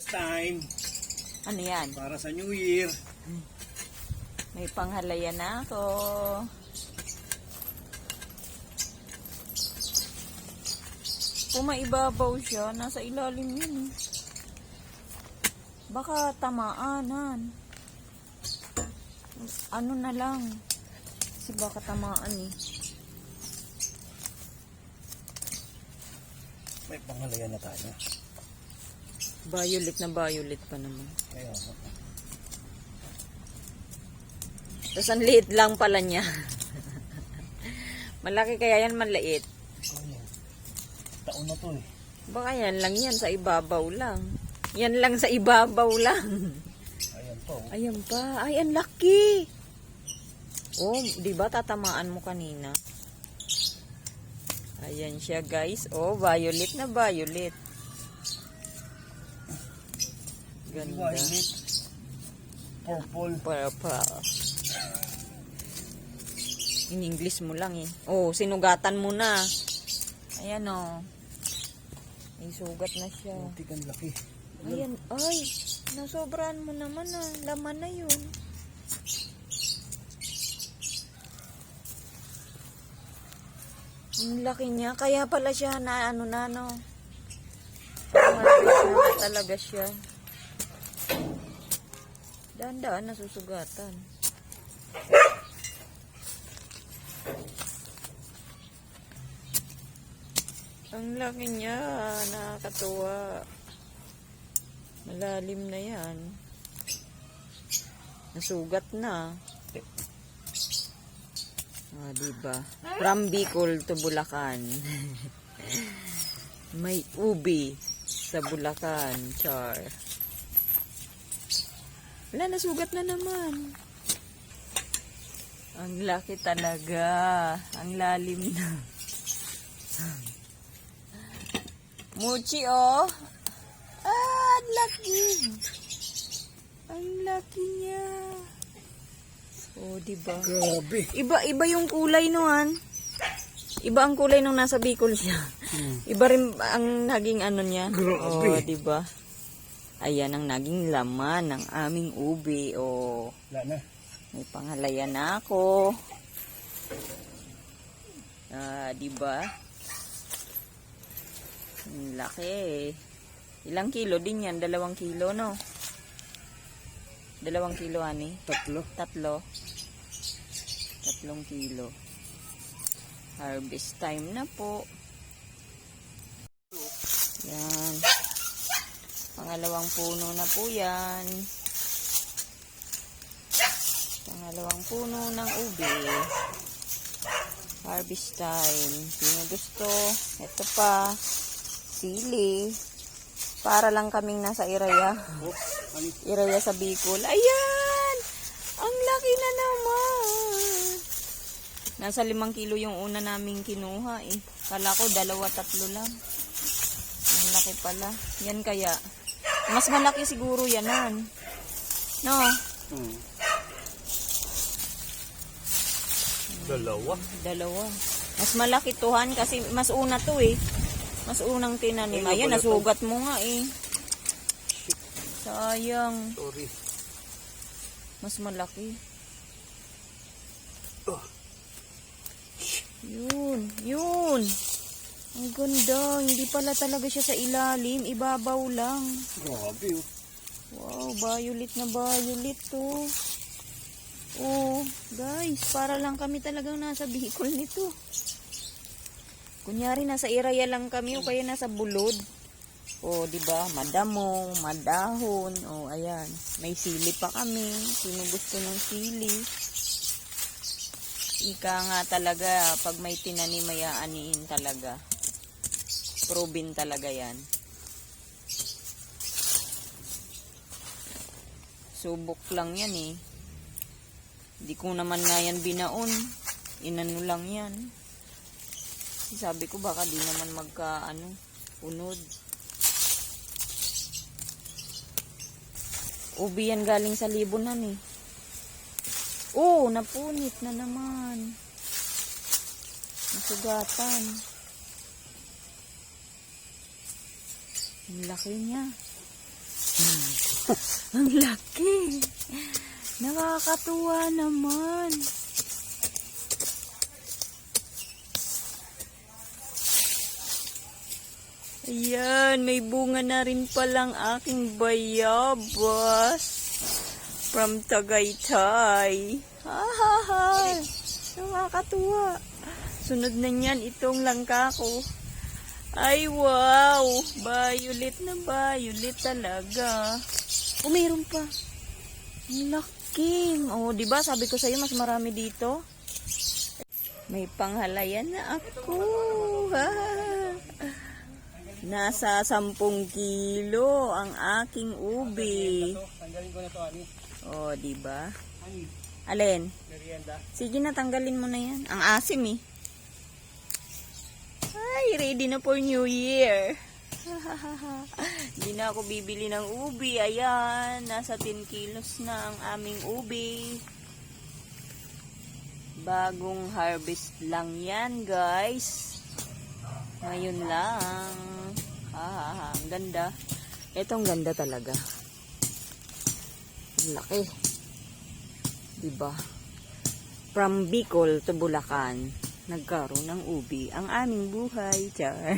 First time. Ano yan? Para sa New Year. May panghalayan na ako. Pumaibabaw siya. Nasa ilalim yun. Baka tamaanan. Ano na lang. Kasi baka tamaan eh. May panghalayan na tayo. Violet na violet pa naman. Ayun. Tapos ang liit lang pala niya. Malaki kaya yan, maliit. Ayun. Taon na to eh. Baka yan lang yan, sa ibabaw lang. Yan lang sa ibabaw lang. Ayan po. Ayan pa. Ay, ang laki. Oh, di ba tatamaan mo kanina? Ayan siya, guys. Oh, violet na violet. Ganda. Violet. Purple. Purple. In English mo lang eh. Oh, sinugatan mo na. Ayan oh. May sugat na siya. Buti kang laki. Ayan, ay. Nasobrahan mo naman ah. Laman na yun. Ang laki niya. Kaya pala siya na ano na no. Malaki na talaga siya. Daan-daan nasusugatan. Ang laki niya. Nakakatuwa. Malalim na yan. Nasugat na. Ah, diba? From Bicol to Bulacan. May ubi sa Bulacan. Char. Wala, nasugat na naman. Ang laki talaga. Ang lalim na. Muchi, oh. Ah, ang laki. Ang laki niya. Oh, diba? Grabe. Iba yung kulay noan. Iba ang kulay nung nasa Bicol siya. Iba rin ang naging ano niya. Grabe. Oh, diba? Ayan ang naging laman ng aming ubi. Oh, Wala na. may panghalayan na ako. Ah, diba? Ang laki. Ilang kilo din yan? 2 kilo, no? 2 kilo, ani? 3. 3 kilo. Harvest time na po. Yan. Pangalawang puno na po yan. Pangalawang puno ng ubi. Harvest time. Sino gusto? Ito pa. Sili. Para lang kaming nasa Iraya. Iraya sa Bicol. Ayan! Ang laki na naman. Nasa 5 kilo yung una naming kinuha eh. Kala ko 2, 3 lang. Ang laki pala. Yan kaya. Mas malaki siguro yanan. No? Dalawa. Mas malaki tuhan kasi mas una to eh. Mas unang tinanim. Ayan, nasugat mo nga eh. Sayang. Sorry. Mas malaki. Oh. Yun. Ang ganda. Hindi pala talaga siya sa ilalim. Ibabaw lang. Grabe oh. Wow, violet na violet to. Oh, guys, para lang kami talagang nasa Bicol nito. Kunyari nasa Iraya lang kami o kaya nasa Bulod. Oh, di ba? Madamo, madahon. Oh, ayan. May sili pa kami. Sino gusto ng sili? Ika nga talaga, pag may tinanim, may aaniin talaga. Proven talaga yan. Subok lang yan eh. Hindi ko naman nga yan binaon. Inano lang yan. Sabi ko baka di naman unod. Ubi yan galing sa libonan eh. Oh, napunit na naman. Nasugatan. Ang laki niya. Ang laki. Nakakatuwa naman. Ayan, may bunga na rin palang aking bayabas from Tagaytay. Ha. Nakakatuwa. Sunod na niyan itong langka ko. Ay, wow! Violet na violet talaga. Oh, mayroon pa. Ang laki. Oh, diba? Sabi ko sa'yo, mas marami dito. May panghalayan na ako. Nasa 10 kilo ang aking ubi. Tanggalin ko na to, Ani. Oh, diba? Ani, Alin? merienda. Sige na, tanggalin mo na yan. Ang asim eh. Ay, ready na for New Year. Hindi na ako bibili ng ubi. Ayan, nasa 10 kilos na ang aming ubi. Bagong harvest lang yan, guys. Ngayon lang. Ang ganda. Ito ang ganda talaga. Ang laki. Diba? From Bicol to Bulacan, nagkaroon ng ubi ang aming buhay. Char.